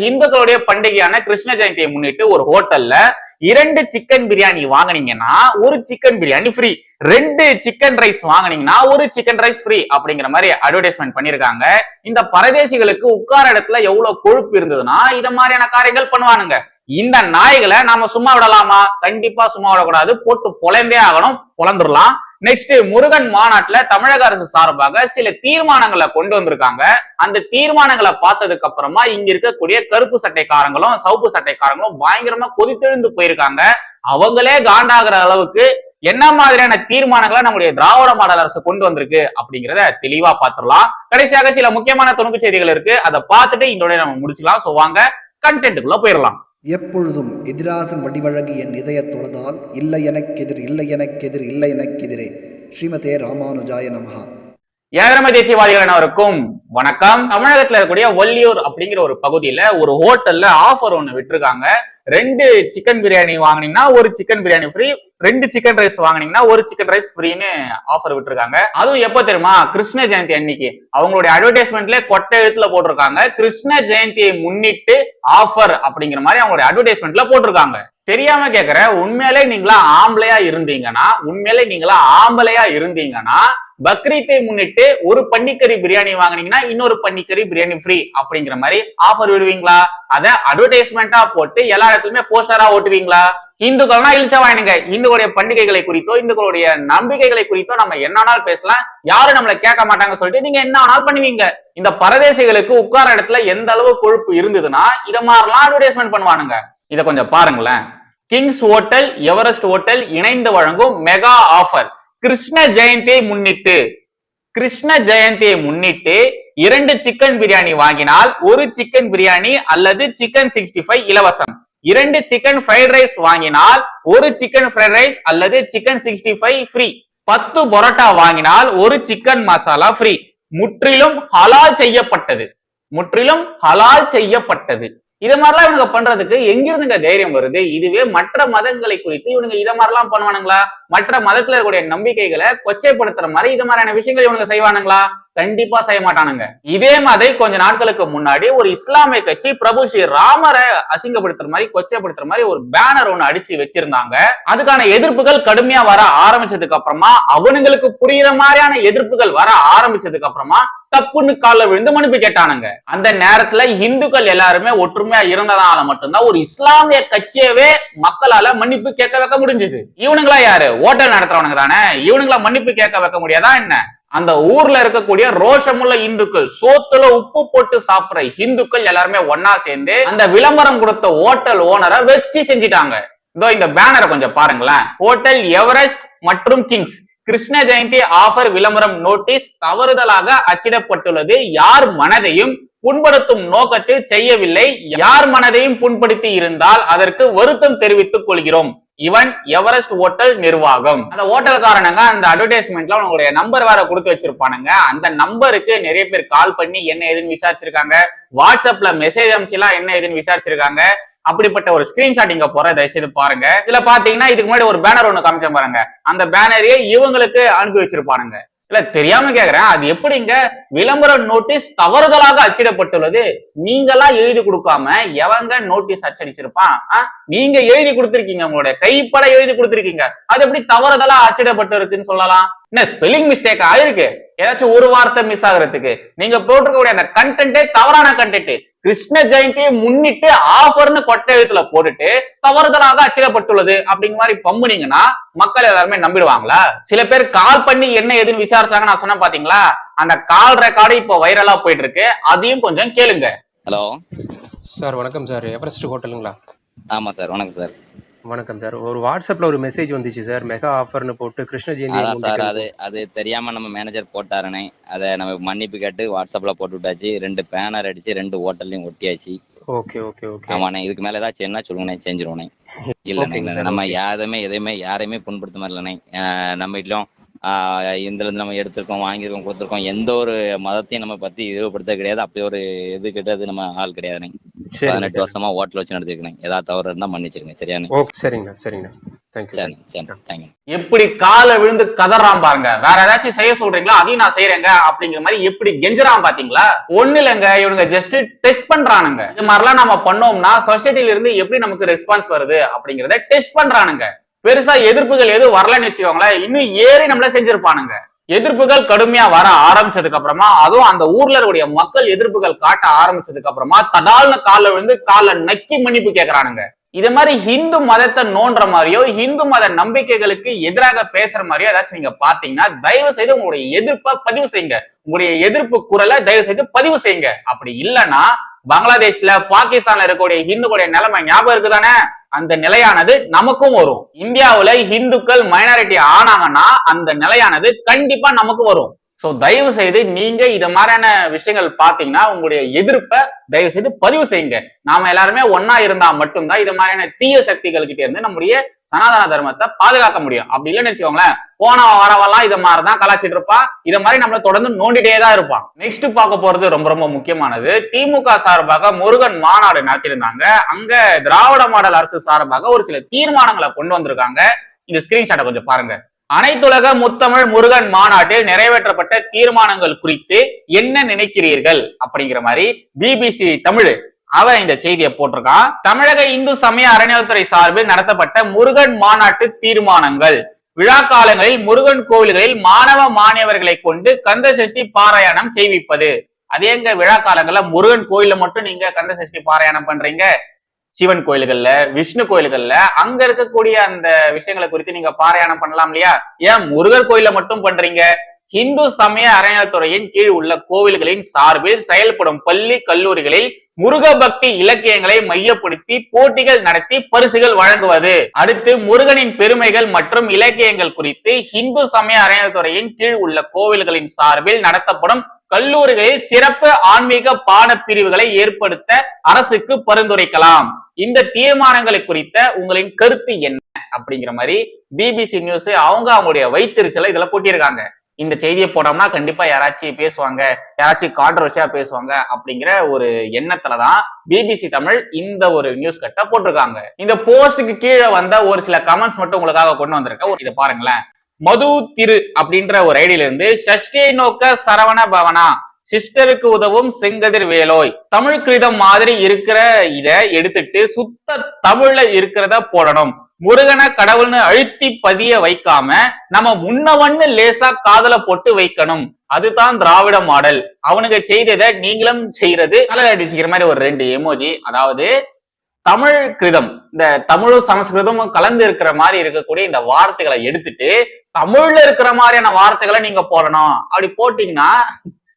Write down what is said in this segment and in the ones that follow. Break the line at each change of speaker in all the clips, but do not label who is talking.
இந்துக்களுடைய பண்டிகையான கிருஷ்ண ஜெயந்தியை முன்னிட்டு ஒரு ஹோட்டல்ல 2 சிக்கன் பிரியாணி வாங்கினீங்கன்னா ஒரு chicken biryani free, 2 chicken rice வாங்கினீங்கன்னா ஒரு சிக்கன் ரைஸ் ஃப்ரீ அப்படிங்கிற மாதிரி அட்வர்டைஸ்மெண்ட் பண்ணிருக்காங்க. இந்த பரதேசிகளுக்கு உட்கார இடத்துல எவ்வளவு கொழுப்பு இருந்ததுன்னா இத மாதிரியான காரியங்கள் பண்ணுவானுங்க. இந்த நாய்களை நாம சும்மா விடலாமா? கண்டிப்பா சும்மா விடக்கூடாது, போட்டு பொழந்தே ஆகணும், பொழந்துடலாம். நெக்ஸ்ட், முருகன் மாநாட்டுல தமிழக அரசு சார்பாக சில தீர்மானங்களை கொண்டு வந்திருக்காங்க. அந்த தீர்மானங்களை பார்த்ததுக்கு அப்புறமா இங்க இருக்கக்கூடிய கருப்பு சட்டைக்காரங்களும் சவுப்பு சட்டைக்காரங்களும் பயங்கரமா கொதித்தெழுந்து போயிருக்காங்க. அவங்களே காண்டாகிற அளவுக்கு என்ன மாதிரியான தீர்மானங்களை நம்முடைய திராவிட மாடல் அரசு கொண்டு வந்திருக்கு அப்படிங்கிறத தெளிவா பார்த்துடலாம். கடைசியாக சில முக்கியமான துணுக்கு செய்திகள் இருக்கு, அதை பார்த்துட்டு இதோட நம்ம முடிச்சுக்கலாம். சோ வாங்க கண்டென்ட்டுக்குள்ள போயிடலாம்.
எப்பொழுதும் எதிராசன் வடிவழகி என் இதய தொழுதால் இல்லை எனக்கெதிர் இல்லை எனக்கெதிர் இல்லை எனக்கெதிரே. ஸ்ரீமதே ராமானுஜாய நமஹா.
ஏகரம தேசியவாதிகள் அனைவருக்கும் வணக்கம். தமிழகத்துல இருக்கக்கூடிய வள்ளியூர் அப்படிங்கிற ஒரு பகுதியில ஒரு ஹோட்டல்ல ஆஃபர் ஒண்ணு விட்டுருக்காங்க. 2 சிக்கன் பிரியாணி வாங்கினீங்கன்னா ஒரு chicken biryani free, 2 chicken rice வாங்கினீங்கன்னா ஒரு சிக்கன் ரைஸ் ஃப்ரீன்னு ஆஃபர் விட்டுருக்காங்க. அதுவும் எப்ப தெரியுமா? கிருஷ்ண ஜெயந்தி அன்னைக்கு. அவங்களுடைய அட்வர்டைஸ்மெண்ட்ல கொட்டை எழுத்துல போட்டிருக்காங்க, கிருஷ்ண ஜெயந்தியை முன்னிட்டு ஆஃபர் அப்படிங்கிற மாதிரி அவங்களுடைய அட்வர்டைஸ்மெண்ட்ல போட்டிருக்காங்க. தெரியாம கேக்குற, உண்மையிலே நீங்களா ஆம்பளையா இருந்தீங்கன்னா பக்ரீத்தை முன்னிட்டு ஒரு பன்னிக்கறி பிரியாணி வாங்கினீங்கன்னா இன்னொரு பன்னிக்கறி பிரியாணி ஃப்ரீ அப்படிங்கிற மாதிரி ஆஃபர் விடுவீங்களா? அத அட்வர்டைஸ்மெண்டா போட்டு எல்லா இடத்துலயுமே போஸ்டரா ஓட்டுவீங்களா? இந்துக்கள்னா இழிச்சா வாங்கினுங்க. இந்துக்களுடைய பண்டிகைகளை குறித்தோ இந்துக்களுடைய நம்பிக்கைகளை குறித்தோ நம்ம என்ன பேசலாம், யாரும் நம்மள கேட்க மாட்டாங்க சொல்லிட்டு நீங்க என்ன வேணாலும் பண்ணுவீங்க. இந்த பரதேசிகளுக்கு உட்கார இடத்துல எந்த அளவு கொழுப்பு இருந்ததுன்னா இத மாதிரிலாம் அட்வர்டைஸ்மெண்ட் பண்ணுவானுங்க. இத கொஞ்சம் பாருங்களேன். கிங்ஸ் ஹோட்டல், எவரெஸ்ட் ஹோட்டல் இணைந்து வழங்கும் மெகா ஆஃபர். கிருஷ்ண ஜெயந்தியை முன்னிட்டு 2 சிக்கன் பிரியாணி வாங்கினால் ஒரு சிக்கன் பிரியாணி அல்லது சிக்கன் 65 இலவசம். 2 சிக்கன் ஃப்ரைட் ரைஸ் வாங்கினால் ஒரு சிக்கன் ஃப்ரைட் ரைஸ் அல்லது சிக்கன் 65 ஃப்ரீ. 10 பரோட்டா வாங்கினால் ஒரு சிக்கன் மசாலா ஃப்ரீ. முற்றிலும் ஹலால் செய்யப்பட்டது. இது மாதிரிலாம் இவங்க பண்றதுக்கு எங்கிருந்துங்க தைரியம் வருது? இதுவே மற்ற மதங்களை குறித்து இவனுங்க இத மாதிரிலாம் பண்ணுவானுங்களா? மற்ற மதத்துல இருக்கக்கூடிய நம்பிக்கைகளை கொச்சைப்படுத்துற மாதிரி இது மாதிரியான விஷயங்கள் இவனுங்க செய்வானுங்களா? கண்டிப்பா செய்ய மாட்டானுங்க. இதே மாதிரி கொஞ்ச நாட்களுக்கு முன்னாடி ஒரு இஸ்லாமிய கட்சி பிரபு ஸ்ரீ ராமரை அசிங்கப்படுத்துற மாதிரி கொச்சைப்படுத்துற மாதிரி ஒரு பேனர் ஒண்ணு அடிச்சு வச்சிருந்தாங்க. அதுக்கான எதிர்ப்புகள் கடுமையா வர ஆரம்பிச்சதுக்கு அப்புறமா, அவனுங்களுக்கு புரியுற மாதிரியான எதிர்ப்புகள் வர ஆரம்பிச்சதுக்கு அப்புறமா தப்புன்னு கால விழுந்து மன்னிப்பு கேட்டானுங்க. அந்த நேரத்துல இந்துக்கள் எல்லாருமே ஒற்றுமையா இருந்ததால மட்டும்தான் ஒரு இஸ்லாமிய கட்சியவே மக்களால மன்னிப்பு கேட்க வைக்க முடிஞ்சது. இவனுங்களா யாரு? ஹோட்டல் நடத்துறவனுங்க தானே. இவனுங்களா மன்னிப்பு கேட்க வைக்க முடியாதா என்ன? அந்த ஊர்ல இருக்கக்கூடிய ரோஷமுள்ள இந்துக்கள், சோத்துல உப்பு போட்டு சாப்பிடுற இந்துக்கள் எல்லாருமே ஒன்னா சேர்ந்து அந்த விளம்பரம் கொடுத்த ஹோட்டல் ஓனரை வச்சு செஞ்சிட்டாங்க. இந்த பேனரை கொஞ்சம் பாருங்களேன். ஹோட்டல் எவரெஸ்ட் மற்றும் கிங்ஸ் கிருஷ்ண ஜெயந்தி ஆஃபர் விளம்பரம் நோட்டீஸ் தவறுதலாக அச்சிடப்பட்டுள்ளது. யார் மனதையும் புண்படுத்தும் நோக்கத்தில் செய்யவில்லை. யார் மனதையும் புண்படுத்தி இருந்தால் அதற்கு வருத்தம் தெரிவித்துக் கொள்கிறோம். இவன் எவரெஸ்ட் ஹோட்டல் நிர்வாகம். அந்த ஹோட்டல்காரனுங்க அந்த அட்வர்டைஸ்மெண்ட்ல உங்களுடைய நம்பர் வேற கொடுத்து வச்சிருப்பானுங்க. அந்த நம்பருக்கு நிறைய பேர் கால் பண்ணி என்ன ஏதுன்னு விசாரிச்சிருக்காங்க. வாட்ஸ்அப்ல மெசேஜ் அனுப்பிச்சுலாம் என்ன ஏதுன்னு விசாரிச்சிருக்காங்க. அப்படிப்பட்ட ஒரு ஸ்கிரீன்ஷாட் இங்க போற, தயவுசெய்து பாருங்க. இதுல பாத்தீங்கன்னா இதுக்கு முன்னாடி ஒரு பேனர் ஒண்ணு காமிச்சேன் பாருங்க. அந்த பேனரையே இவங்களுக்கு அனுப்பி வச்சிருப்பானுங்க. இல்ல தெரியாம கேக்குறேன், அது எப்படிங்க விளம்பர நோட்டீஸ் தவறுதலாக அச்சிடப்பட்டுள்ளது? நீங்களா எழுதி கொடுக்காம எவங்க நோட்டீஸ் அச்சடிச்சிருப்பான்? நீங்க எழுதி கொடுத்திருக்கீங்க, உங்களுடைய கைப்பட எழுதி கொடுத்திருக்கீங்க. அது எப்படி தவறுதலா அச்சிடப்பட்டு இருக்குன்னு சொல்லலாம்? என்ன ஸ்பெல்லிங் மிஸ்டேக் ஆயிருக்கு? ஏதாச்சும் ஒரு வார்த்தை மிஸ் ஆகுறதுக்கு நீங்க போட்டிருக்கக்கூடிய அந்த கண்டென்ட்டே தவறான கண்டென்ட். கிருஷ்ண ஜெயந்தியை முன்னிட்டு ஆஃபர்னு கொட்டை எழுத்துல போட்டுட்டு தவறுதலாக அச்சிடப்பட்டுள்ளது அப்படிங்கிற மாதிரி பம்புனீங்கன்னா மக்கள் எல்லாருமே நம்பிடுவாங்களா? சில பேர் கால் பண்ணி என்ன எதுன்னு விசாரிச்சாங்க. நான் சொன்ன பாத்தீங்களா, அந்த கால் ரெக்கார்டு இப்போ வைரலா போயிட்டு இருக்கு. அதையும் கொஞ்சம் கேளுங்க.
ஹலோ
சார், வணக்கம் சார். எவரெஸ்ட் ஹோட்டலுங்களா?
ஆமா சார், வணக்கம் சார்.
வணக்கம் சார். ஒரு வாட்ஸ்அப்ல ஒரு மெசேஜ் வந்துச்சு சார், மெகா ஆஃபர்னு போட்டு கிருஷ்ண ஜெயந்தி
சார். அது தெரியாம நம்ம மேனேஜர் போட்டாருனே, அதை நம்ம மன்னிப்பு கேட்டு வாட்ஸ்அப்ல போட்டு விட்டாச்சு. 2 பேனர் அடிச்சு 2 ஹோட்டல்லையும் ஒட்டியாச்சு.
Okay okay okay.
ஆமாண்ணே, இதுக்கு மேல ஏதாச்சும் என்ன சொல்லுங்கண்ணே, செஞ்சிருவோண்ணே. இல்லண்ணே, நம்ம யாரையுமே புண்படுத்த மாதிரி இல்லைண்ணே. நம்ம வீட்லயும் இதுல இருந்து நம்ம எடுத்திருக்கோம், வாங்கியிருக்கோம், கொடுத்துருக்கோம். எந்த ஒரு மதத்தையும் நம்ம பத்தி இழிவுபடுத்த கிடையாது. அப்படி ஒரு இது கிட்டது நம்ம ஆள் கிடையாதுண்ணே. 18 வருஷமா ஹோட்டல் வச்சு நடத்திருக்கேன். ஏதாவது தவறு இருந்தா மன்னிச்சிருங்க. சரியாண்ணே?
சரிங்கண்ணா. தேங்க்யூ.
சரி சரி தேங்க்யூ.
எப்படி காலை விழுந்து கதறான் பாருங்க. வேற ஏதாச்சும் செய்ய சொல்றீங்களா, அதையும் நான் செய்யறேங்க அப்படிங்கிற மாதிரி எப்படி கெஞ்சறான் பாத்தீங்களா? ஒண்ணு இல்லைங்க, இவனுங்க ஜஸ்ட் டெஸ்ட் பண்றானுங்க. இது மாதிரிலாம் நம்ம பண்ணோம்னா சொசைட்டில இருந்து எப்படி நமக்கு ரெஸ்பான்ஸ் வருது அப்படிங்கறத டெஸ்ட் பண்றானுங்க. பெருசா எதிர்ப்புகள் எதுவும் வரலன்னு வச்சுக்கோங்களேன், இன்னும் ஏறி நம்மள செஞ்சிருப்பானுங்க. எதிர்ப்புகள் கடுமையா வர ஆரம்பிச்சதுக்கு அப்புறமா, அதுவும் அந்த ஊர்ல இருக்கக்கூடிய மக்கள் எதிர்ப்புகள் காட்ட ஆரம்பிச்சதுக்கு அப்புறமா தடால்னு கால விழுந்து கால நக்கி மன்னிப்பு கேட்கறானுங்க. இது மாதிரி ஹிந்து மதத்தை நோன்ற மாதிரியோ ஹிந்து மத நம்பிக்கைகளுக்கு எதிராக பேசுற மாதிரியோ ஏதாச்சும் நீங்க பாத்தீங்கன்னா தயவு செய்து உங்களுடைய எதிர்ப்பை பதிவு செய்யுங்க. உங்களுடைய எதிர்ப்பு குரலை தயவு செய்து பதிவு செய்யுங்க. அப்படி இல்லைன்னா பங்களாதேஷ்ல பாகிஸ்தான்ல இருக்கக்கூடிய ஹிந்துக்களுடைய நிலைமை ஞாபகம் இருக்குதானே, அந்த நிலையானது நமக்கும் வரும். இந்தியாவுல ஹிந்துக்கள் மைனாரிட்டி ஆனாங்கன்னா அந்த நிலையானது கண்டிப்பா நமக்கு வரும். சோ தயவு செய்து நீங்க இத மாதிரியான விஷயங்கள் பாத்தீங்கன்னா உங்களுடைய எதிர்ப்பை தயவு செய்து பதிவு செய்யுங்க. நாம எல்லாருமே ஒன்னா இருந்தா மட்டும்தான் இது மாதிரியான தீய சக்திகள் கிட்ட இருந்து நம்முடைய சனாதன தர்மத்தை பாதுகாக்க முடியும். அப்படி இல்லைன்னு வச்சுக்கோங்களேன், போனவன் வரவெல்லாம் இத மாதிரிதான் கலாச்சிட்டு இருப்பான். இத மாதிரி நம்மள தொடர்ந்து நோண்டிட்டே தான் இருப்பான். நெக்ஸ்ட் பார்க்க போறது ரொம்ப ரொம்ப முக்கியமானது. திமுக சார்பாக முருகன் மாநாடு நடத்தியிருந்தாங்க. அங்க திராவிட மாடல் அரசு சார்பாக ஒரு சில தீர்மானங்களை கொண்டு வந்திருக்காங்க. இந்த ஸ்கிரீன்ஷாட்டை கொஞ்சம் பாருங்க. அனைத்துலக முத்தமிழ் முருகன் மாநாட்டில் நிறைவேற்றப்பட்ட தீர்மானங்கள் குறித்து என்ன நினைக்கிறீர்கள் அப்படிங்கிற மாதிரி பிபிசி தமிழ் அவன் இந்த செய்தியை போட்டிருக்கான். தமிழக இந்து சமய அறநிலையத்துறை சார்பில் நடத்தப்பட்ட முருகன் மாநாட்டு தீர்மானங்கள். விழா காலங்களில் முருகன் கோவில்களில் மாணவ மாணவர்களை கொண்டு கந்த சஷ்டி பாராயணம் செய்விப்பது. அதே எங்க விழா காலங்கள்ல முருகன் கோயில்ல மட்டும் நீங்க கந்த சஷ்டி பாராயணம் பண்றீங்க? சிவன் கோயில்கள்ல, விஷ்ணு கோயில்கள்ல அங்க இருக்கக்கூடிய அந்த விஷயங்களை குறித்து நீங்க பாராயணம் பண்ணலாம் இல்லையா? ஏன் முருகர் கோயில மட்டும் பண்றீங்க? இந்து சமய அறநிலையத்துறையின் கீழ் உள்ள கோவில்களின் சார்பில் செயல்படும் பள்ளி கல்லூரிகளில் முருக பக்தி இலக்கியங்களை மையப்படுத்தி போட்டிகள் நடத்தி பரிசுகள் வழங்குவது. அடுத்து முருகனின் பெருமைகள் மற்றும் இலக்கியங்கள் குறித்து இந்து சமய அறநிலையத்துறையின் கீழ் உள்ள கோவில்களின் சார்பில் நடத்தப்படும் கல்லூரிகளில் சிறப்பு ஆன்மீக பாட பிரிவுகளை ஏற்படுத்த அரசுக்கு பரிந்துரைக்கலாம். இந்த தீர்மானங்களை குறித்த உங்களின் கருத்து என்ன அப்படிங்கிற மாதிரி பிபிசி நியூஸ் அவங்களுடைய வைத்தறிச்சலை இதுல போட்டிருக்காங்க. இந்த செய்தியை போனோம்னா கண்டிப்பா யாராச்சும் பேசுவாங்க, யாராச்சும் கான்ட்ரோவர்சியா பேசுவாங்க அப்படிங்கிற ஒரு எண்ணத்துலதான் பிபிசி தமிழ் இந்த ஒரு நியூஸ் கட்ட போட்டிருக்காங்க. இந்த போஸ்டுக்கு கீழே வந்த ஒரு சில கமெண்ட்ஸ் மட்டும் உங்களுக்காக கொண்டு வந்திருக்கேன். இதை பாருங்களேன். மது திரு அப்படின்ற ஒரு ஐடியில இருந்து சஷ்டியை நோக்க சரவண பவனா, சிஸ்டருக்கு உதவும் செங்கதிர் வேலோய், தமிழ் கிருதம் மாதிரி இருக்கிற இத எடுத்துட்டு சுத்த தமிழ்ல இருக்கிறத போடணும். முருகனை கடவுள்னு அழுத்தி பதிய வைக்காம நம்ம முன்னவன்னு லேசா காதல போட்டு வைக்கணும். அதுதான் திராவிட மாடல். அவனுக்கு செய்ததை நீங்களும் செய்யறது அடிச்சுக்கிற மாதிரி ஒரு 2 எமோஜி. அதாவது தமிழ் கிருதம், இந்த தமிழும் சமஸ்கிருதமும் கலந்து இருக்கிற மாதிரி இருக்கக்கூடிய இந்த வார்த்தைகளை எடுத்துட்டு தமிழ்ல இருக்கிற மாதிரியான வார்த்தைகளை நீங்க போடணும். அப்படி போட்டீங்கன்னா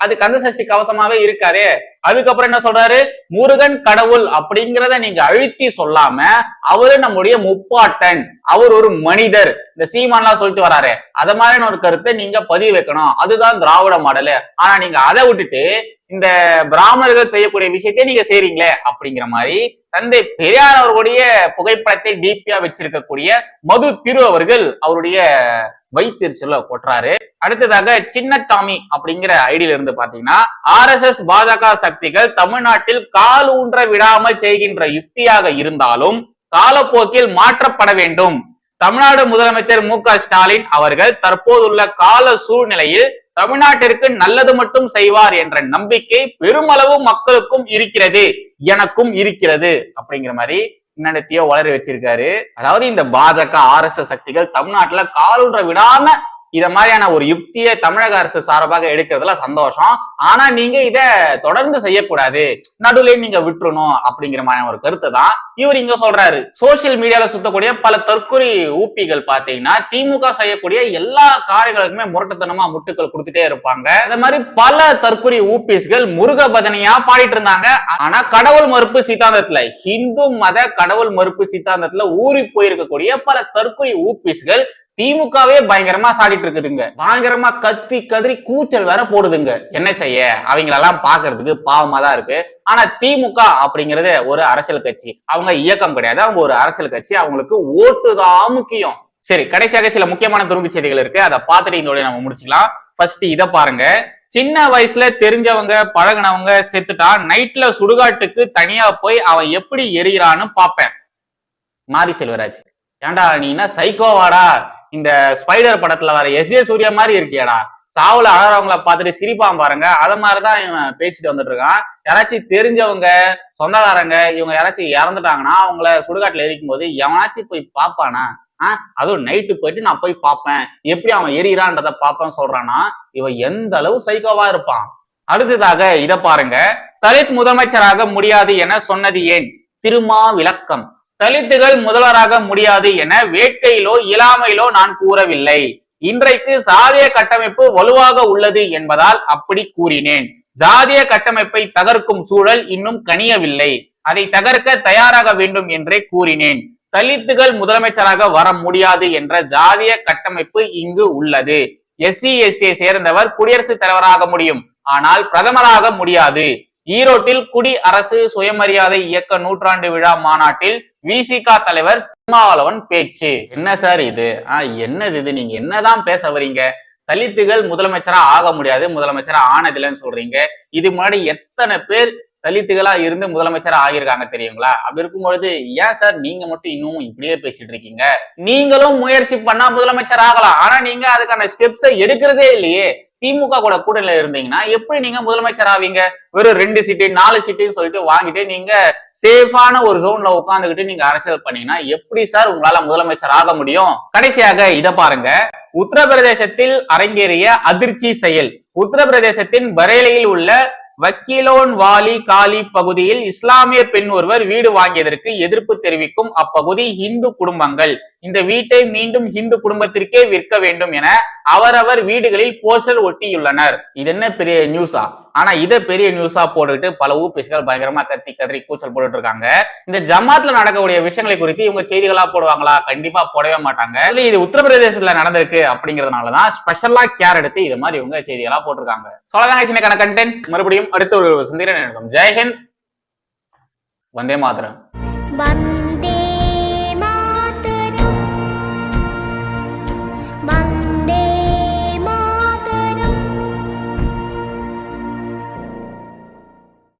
அது கந்த சஷ்டி கவசமாவே இருக்காரு. அதுக்கப்புறம் என்ன சொல்றாரு, முருகன் கடவுள் அப்படிங்கிறத நீங்க அழுத்தி சொல்லாம அவரு நம்முடைய முப்பாட்டன், அவர் ஒரு மனிதர், இந்த சீமான்லாம் சொல்லிட்டு வராரு, அத மாதிரியான ஒரு கருத்தை நீங்க பதிவு வைக்கணும். அதுதான் திராவிட மாடலு. ஆனா நீங்க அதை விட்டுட்டு இந்த பிராமணர்கள் செய்யக்கூடிய விஷயத்தை நீங்க செய்றீங்களே அப்படிங்கிற மாதிரி தந்தை பெரியார் அவர்களுடைய புகைப்படத்தை டிபியா வச்சிருக்கக்கூடிய மது திரு அவர்கள் அவருடைய வைத்தறிச்சல போட்டுறாரு. அடுத்ததாக சின்னசாமி அப்படிங்கிற ஐடியில இருந்து பாத்தீங்கன்னா, RSS பாஜக சக்திகள் தமிழ்நாட்டில் கால் ஊன்ற விடாமல் செய்கின்ற யுக்தியாக இருந்தாலும் காலப்போக்கில் மாற்றப்பட வேண்டும். தமிழ்நாடு முதலமைச்சர் மு.க. ஸ்டாலின் அவர்கள் தற்போதுள்ள கால சூழ்நிலையில் தமிழ்நாட்டிற்கு நல்லது மட்டும் செய்வார் என்ற நம்பிக்கை பெருமளவு மக்களுக்கும் இருக்கிறது, எனக்கும் இருக்கிறது அப்படிங்கிற மாதிரி என்னத்தையோ வளர வச்சிருக்காரு. அதாவது இந்த பாஜக RSS சக்திகள் தமிழ்நாட்டுல காலூன்ற விடாம இத மாதிரியான ஒரு யுக்தியை தமிழக அரசு சார்பாக எடுக்கிறதுல சந்தோஷம். ஆனா நீங்க இத தொடர்ந்து செய்யக்கூடாது, நடுவுல நீங்க விட்டுறணும் அப்படிங்கிற மாதிரி ஒரு கருத்தை தான் இவர் இங்க சொல்றாரு. சோசியல் மீடியால சுத்தக்கூடிய பல தற்கொலை ஊப்பிகள் பாத்தீங்கன்னா திமுக செய்யக்கூடிய எல்லா காரியங்களுக்குமே முரட்டுத்தனமா முட்டுக்கள் கொடுத்துட்டே இருப்பாங்க. இந்த மாதிரி பல தற்கொலை ஊப்பிஸ்கள் முருக பஜனையா பாடிட்டு இருந்தாங்க. ஆனா கடவுள் மறுப்பு சித்தாந்தத்துல, இந்து மத கடவுள் மறுப்பு சித்தாந்தத்துல ஊறி போயிருக்கக்கூடிய பல தற்கொலை ஊப்பிஸ்கள் திமுகவே பயங்கரமா சாடிட்டு இருக்குதுங்க. பயங்கரமா கத்தி கதறி கூச்சல் வேற போடுதுங்க. என்ன செய்ய, அவங்களெல்லாம் பாக்குறதுக்கு பாவமா தான் இருக்கு. ஆனா திமுக அப்படிங்கிறது ஒரு அரசியல் கட்சி, அவங்க இயக்கம் கிடையாது, அவங்க ஒரு அரசியல் கட்சி, அவங்களுக்கு ஓட்டுதான் முக்கியம். சரி, கடைசியாக சில முக்கியமான துரும்பு செய்திகள் இருக்கு, அதை பார்த்துட்டு இதோட நம்ம முடிச்சுக்கலாம். ஃபர்ஸ்ட் இதை பாருங்க. சின்ன வயசுல தெரிஞ்சவங்க பழகினவங்க செத்துட்டா நைட்ல சுடுகாட்டுக்கு தனியா போய் அவன் எப்படி எரியிறான்னு பாப்பேன். மாரி செல்வராஜ். ஏன்டா நீ என்ன சைக்கோவாடா, இந்த ஸ்பைடர் படத்துல வர எஸ்.ஜே. சூர்யா மாதிரி இருக்கியாடா, சாவுல அழறவங்கள பார்த்துட்டு சிரிப்பான் பாருங்க, அத மாதிரிதான் இவன் பேசிட்டு வந்துட்டு இருக்கான். யாராச்சும் தெரிஞ்சவங்க, சொந்தக்காரங்க இவங்க யாராச்சும் இறந்துட்டாங்கன்னா அவங்கள சுடுகாட்டுல எரிக்கும் போது எவனாச்சும் போய் பாப்பானா? அதுவும் நைட்டு போயிட்டு நான் போய் பார்ப்பேன், எப்படி அவன் எரியிறான்றத பார்ப்பேன் சொல்றானா, இவன் எந்த அளவு சைக்கோவா இருப்பான். அடுத்ததாக இத பாருங்க. தலித் முதலமைச்சராக முடியாது என சொன்னது ஏன்? திருமா விளக்கம். தலித்துகள் முதல்வராக முடியாது என வேட்கையிலோ இயலாமையிலோ நான் கூறவில்லை. இன்றைக்கு சாதிய கட்டமைப்பு வலுவாக உள்ளது என்பதால் அப்படி கூறினேன். ஜாதிய கட்டமைப்பை தகர்க்கும் சூழல் இன்னும் கனியவில்லை, அதை தகர்க்க தயாராக வேண்டும் என்றே கூறினேன். தலித்துகள் முதலமைச்சராக வர முடியாது என்ற ஜாதிய கட்டமைப்பு இங்கு உள்ளது. SC/ST சேர்ந்தவர் குடியரசுத் தலைவராக முடியும், ஆனால் பிரதமராக முடியாது. ஈரோட்டில் குடி அரசு சுயமரியாதை இயக்க நூற்றாண்டு விழா மாநாட்டில் விசிக தலைவர் திருமாவளவன் பேச்சு. என்ன சார் இது? என்னது இது? நீங்க என்னதான் பேச வரீங்க? தலித்துகள் முதலமைச்சரா ஆக முடியாது, முதலமைச்சரா ஆனதில்லைன்னு சொல்றீங்க. இது முன்னாடி எத்தனை பேர் தலித்துகளா இருந்து முதலமைச்சரா ஆகியிருக்காங்க தெரியுங்களா? அப்படி இருக்கும்பொழுது ஏன் சார் நீங்க மட்டும் இன்னும் இப்படியே பேசிட்டு இருக்கீங்க? நீங்களும் முயற்சி பண்ணா முதலமைச்சர் ஆகலாம், ஆனா நீங்க அதுக்கான ஸ்டெப்ஸை எடுக்கிறதே இல்லையே. திமுக கூட கூட்டணியில இருந்தீங்கன்னா எப்படி நீங்க முதலமைச்சர் ஆவீங்க? வெறும் 2 சீட்டு 4 சீட்டுன்னு சொல்லிட்டு வாங்கிட்டு நீங்க சேஃபான ஒரு ஜோன்ல உட்கார்ந்துகிட்டு நீங்க அரசியல் பண்ணீங்கன்னா எப்படி சார் உங்களால முதலமைச்சர் ஆக முடியும்? கடைசியாக இத பாருங்க. உத்தரப்பிரதேசத்தில் அரங்கேறிய அதிர்ச்சி செயல். உத்தரப்பிரதேசத்தின் பரேலியில் உள்ள வக்கீலோன் வாலி காலி பகுதியில் இஸ்லாமிய பெண் ஒருவர் வீடு வாங்கியதற்கு எதிர்ப்பு தெரிவிக்கும் அப்பகுதி இந்து குடும்பங்கள் இந்த வீட்டை மீண்டும் இந்து குடும்பத்திற்கே விற்க வேண்டும் என அவரவர் வீடுகளில் போஸ்டர் ஒட்டியுள்ளனர். இது என்ன பெரிய நியூஸா? ஆனா இதை பெரிய நியூஸா போட்டுக்கிட்டு பல ஊபிசிகள் பயங்கரமா கத்தி கதறி கூச்சல் போட்டுட்டு இருக்காங்க. இந்த ஜமாத்ல நடக்கக்கூடிய விஷயங்களை குறித்து இவங்க செய்திகளா போடுவாங்களா? கண்டிப்பா போடவே மாட்டாங்க. இது உத்தரப்பிரதேசத்துல நடந்திருக்கு அப்படிங்கறதுனாலதான் ஸ்பெஷலா கேர் எடுத்து இது மாதிரி இவங்க செய்திகளா போட்டிருக்காங்க. சொல்லதாங்க கண்டென்ட். மறுபடியும் அடுத்த ஒரு சந்திரன். ஜெய்ஹிந்த், வந்தே மாதரம்.